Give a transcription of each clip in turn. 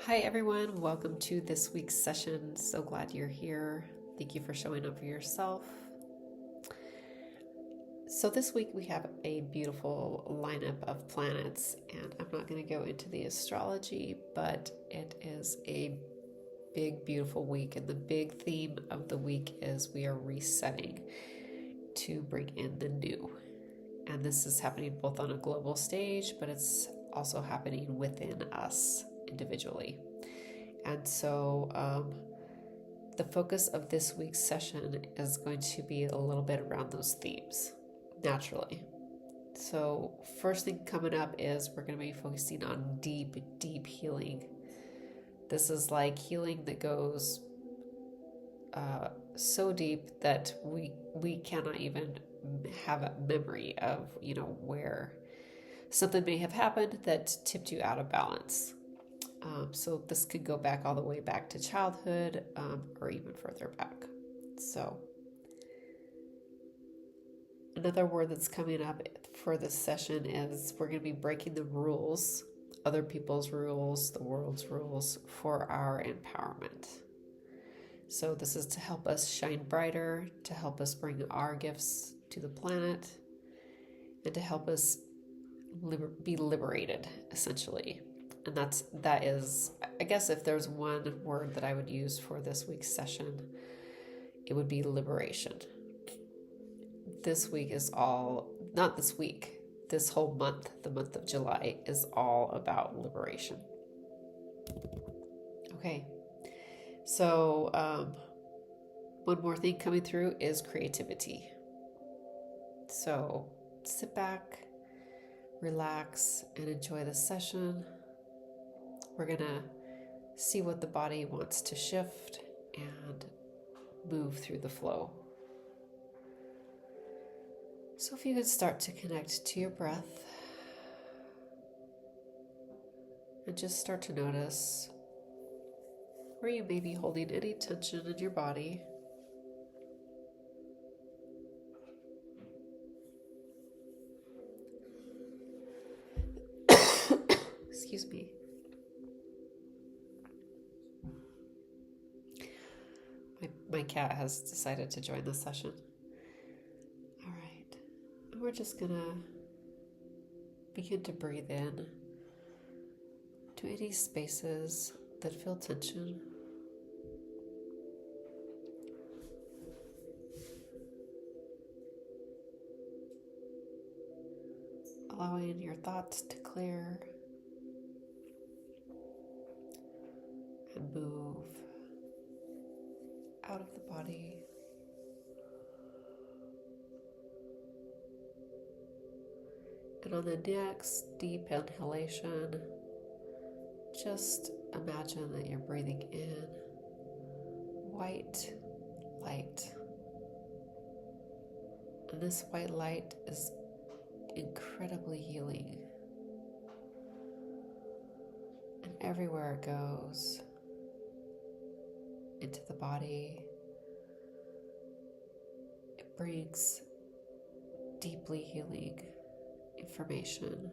Hi everyone, welcome to this week's session. So glad you're here. Thank you for showing up for yourself. So this week we have a beautiful lineup of planets, and I'm not going to go into the astrology, but it is a big, beautiful week, and the big theme of the week is we are resetting to bring in the new. And this is happening both on a global stage, but it's also happening within us individually. And so the focus of this week's session is going to be a little bit around those themes, naturally. So first thing coming up is we're going to be focusing on deep, deep healing. This is like healing that goes so deep that we cannot even have a memory of, where something may have happened that tipped you out of balance. So this could go back all the way back to childhood or even further back. So another word that's coming up for this session is we're going to be breaking the rules, other people's rules, the world's rules for our empowerment. So this is to help us shine brighter, to help us bring our gifts to the planet, and to help us be liberated, essentially. And that is, I guess if there's one word that I would use for this week's session, it would be liberation. This week is not this week, this whole month, the month of July, is all about liberation. Okay, so one more thing coming through is creativity. So sit back, relax, and enjoy the session. We're going to see what the body wants to shift and move through the flow. So if you could start to connect to your breath and just start to notice where you may be holding any tension in your body. Excuse me. My cat has decided to join the session. All right. And we're just going to begin to breathe in to any spaces that feel tension. Allowing your thoughts to clear and move out of the body. And on the next deep inhalation, just imagine that you're breathing in white light. And this white light is incredibly healing. And everywhere it goes, into the body, it brings deeply healing information,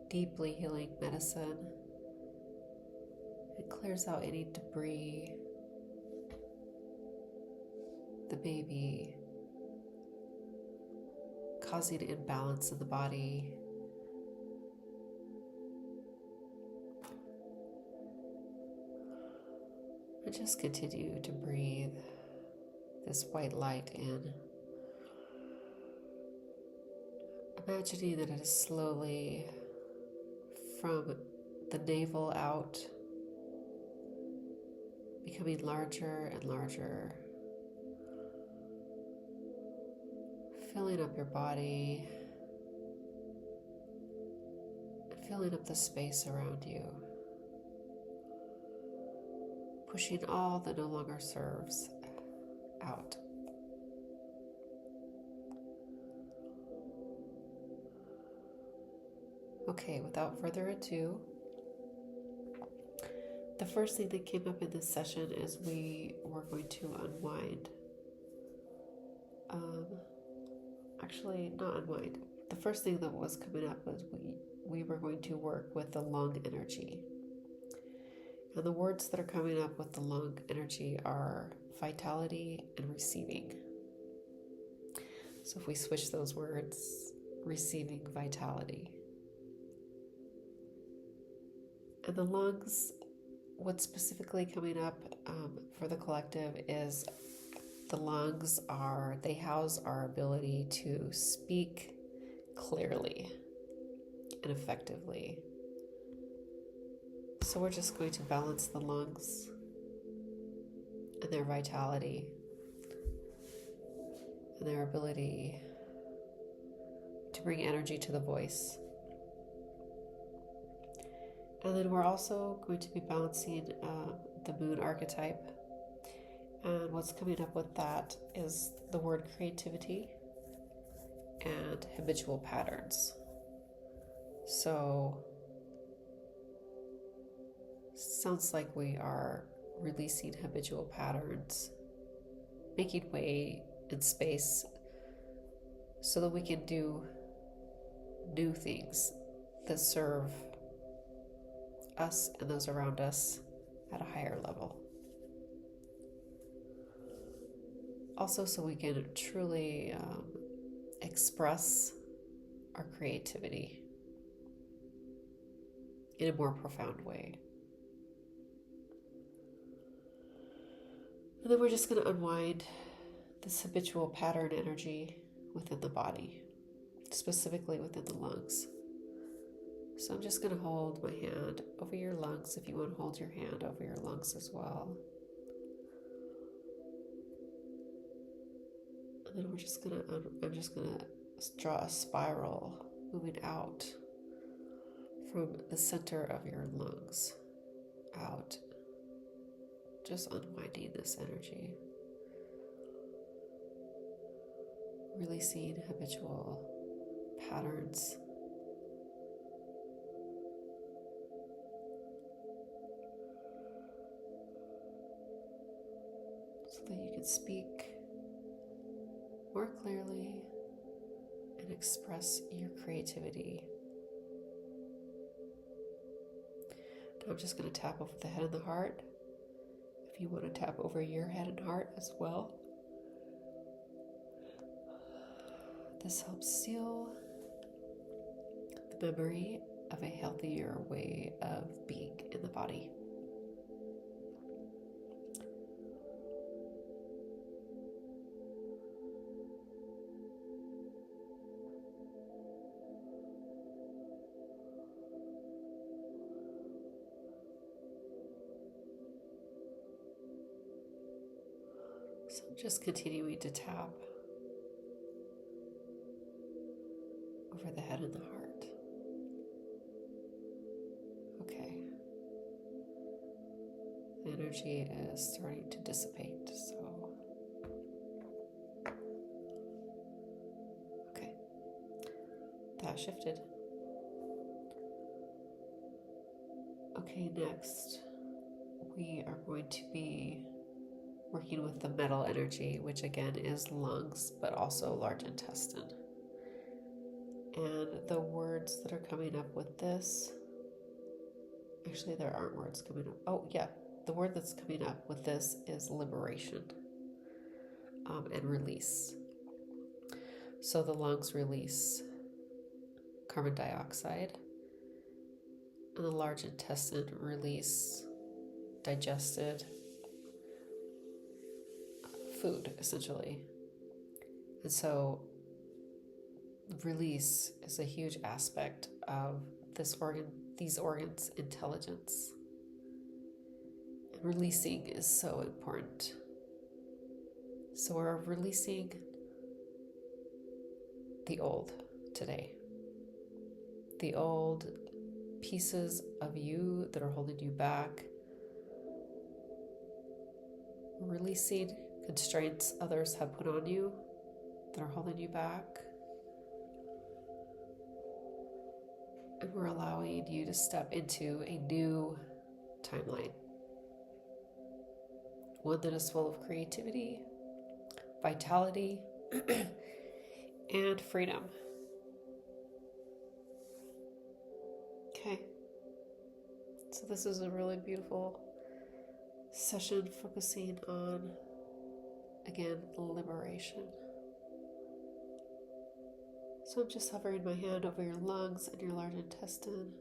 deeply healing medicine. It clears out any debris, the baby, causing imbalance in the body. And just continue to breathe this white light in, imagining that it is slowly from the navel out, becoming larger and larger, filling up your body and filling up the space around you, pushing all that no longer serves out. Okay, without further ado, the first thing that came up in this session is we were going to unwind. Actually, not unwind. The first thing that was coming up was we were going to work with the lung energy. And the words that are coming up with the lung energy are vitality and receiving. So if we switch those words, receiving vitality. And the lungs, what's specifically coming up for the collective is the lungs they house our ability to speak clearly and effectively. So we're just going to balance the lungs and their vitality and their ability to bring energy to the voice. And then we're also going to be balancing the moon archetype. And what's coming up with that is the word creativity and habitual patterns. So sounds like we are releasing habitual patterns, making way in space so that we can do new things that serve us and those around us at a higher level. Also, so we can truly express our creativity in a more profound way. And then we're just going to unwind this habitual pattern energy within the body, specifically within the lungs. So I'm just going to hold my hand over your lungs if you want to hold your hand over your lungs as well. And then I'm just going to draw a spiral moving out from the center of your lungs out. Just unwinding this energy. Releasing habitual patterns. So that you can speak more clearly and express your creativity. Now I'm just going to tap over the head and the heart. If you want to tap over your head and heart as well. This helps seal the memory of a healthier way of being in the body. So I'm just continuing to tap over the head and the heart. Okay. The energy is starting to dissipate, so. Okay. That shifted. Okay, next we are going to be working with the metal energy, which again is lungs, but also large intestine. And the words that are coming up with this, actually there aren't words coming up. Oh yeah, the word that's coming up with this is liberation and release. So the lungs release carbon dioxide, and the large intestine release digested food, essentially. And so release is a huge aspect of these organs' intelligence. And releasing is so important. So we're releasing the old today. The old pieces of you that are holding you back. Releasing constraints others have put on you that are holding you back. And we're allowing you to step into a new timeline. One that is full of creativity, vitality, and freedom. Okay. So this is a really beautiful session focusing on, again, liberation. So I'm just hovering my hand over your lungs and your large intestine.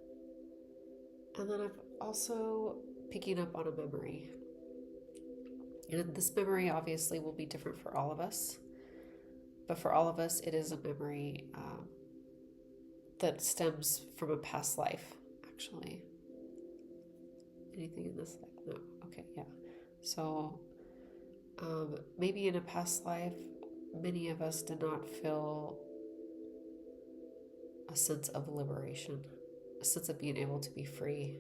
And then I'm also picking up on a memory. And this memory obviously will be different for all of us. But for all of us, it is a memory that stems from a past life, actually. Anything in this life? No. Okay, yeah. So maybe in a past life, many of us did not feel a sense of liberation, a sense of being able to be free.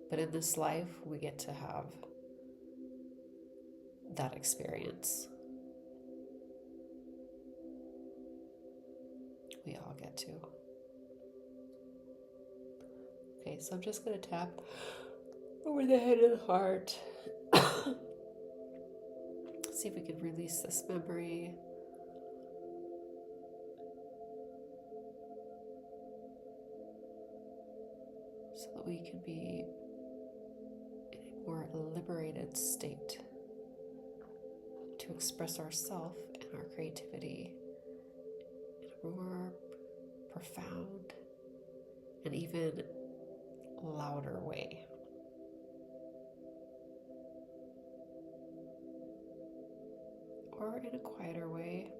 But in this life, we get to have that experience. We all get to. Okay, so I'm just going to tap over the head and the heart. See if we can release this memory. So that we can be in a more liberated state to express ourselves and our creativity in a more profound and even louder way. Or in a quieter way.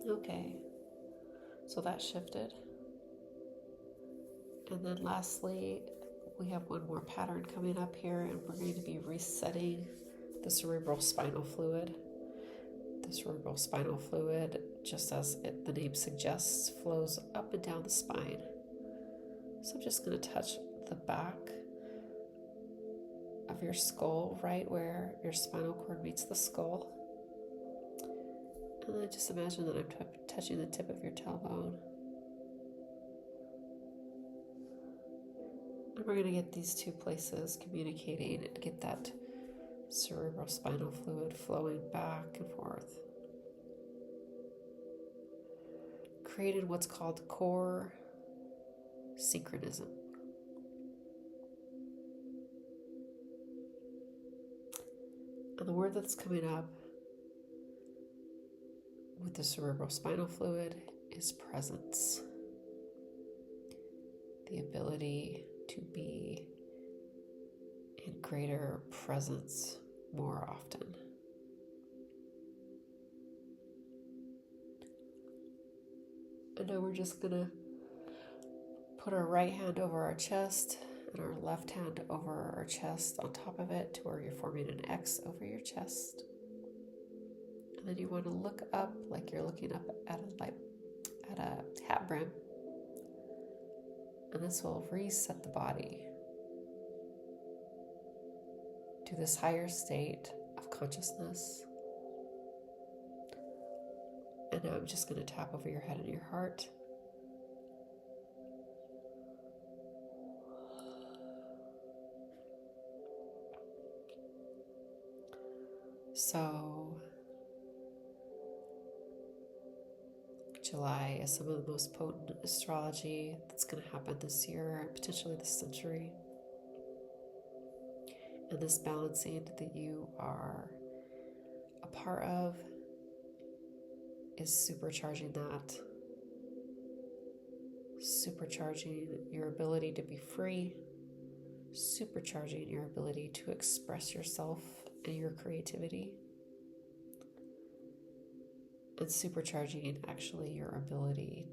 Okay, so that shifted. And then lastly, we have one more pattern coming up here, and we're going to be resetting the cerebral spinal fluid. The cerebral spinal fluid, just as the name suggests, flows up and down the spine. So I'm just going to touch the back of your skull, right where your spinal cord meets the skull. And then just imagine that I'm touching the tip of your tailbone. And we're going to get these two places communicating and get that cerebral spinal fluid flowing back and forth. Created what's called core synchronism. And the word that's coming up with the cerebral spinal fluid is presence. The ability to be in greater presence more often. And now we're just going to put our right hand over our chest and our left hand over our chest on top of it to where you're forming an X over your chest. And then you want to look up like you're looking up at a hat brim. And this will reset the body to this higher state of consciousness. And now I'm just going to tap over your head and your heart. So, July is some of the most potent astrology that's going to happen this year and potentially this century. And this balancing that you are a part of is supercharging that. Supercharging your ability to be free. Supercharging your ability to express yourself and your creativity. And supercharging actually your ability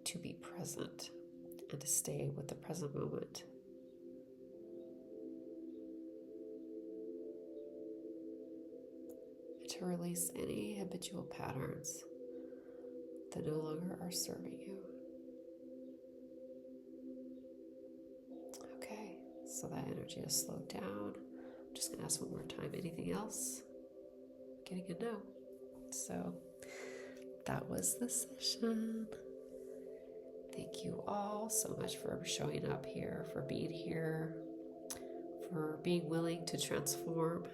to be present and to stay with the present moment. And to release any habitual patterns that no longer are serving you. Okay, so that energy has slowed down. I'm just going to ask one more time, anything else? Getting a no. So that was the session. Thank you all so much for showing up here, for being here, for being willing to transform,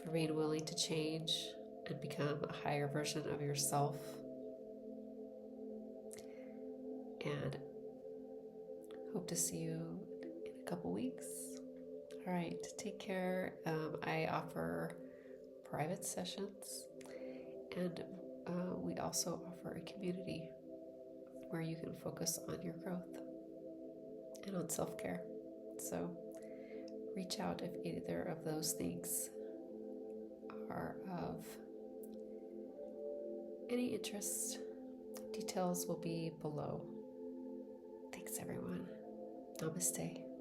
for being willing to change and become a higher version of yourself. And hope to see you in a couple weeks. All right, take care. I offer private sessions, and we also offer a community where you can focus on your growth and on self-care. So reach out if either of those things are of any interest. Details will be below. Thanks, everyone. Namaste.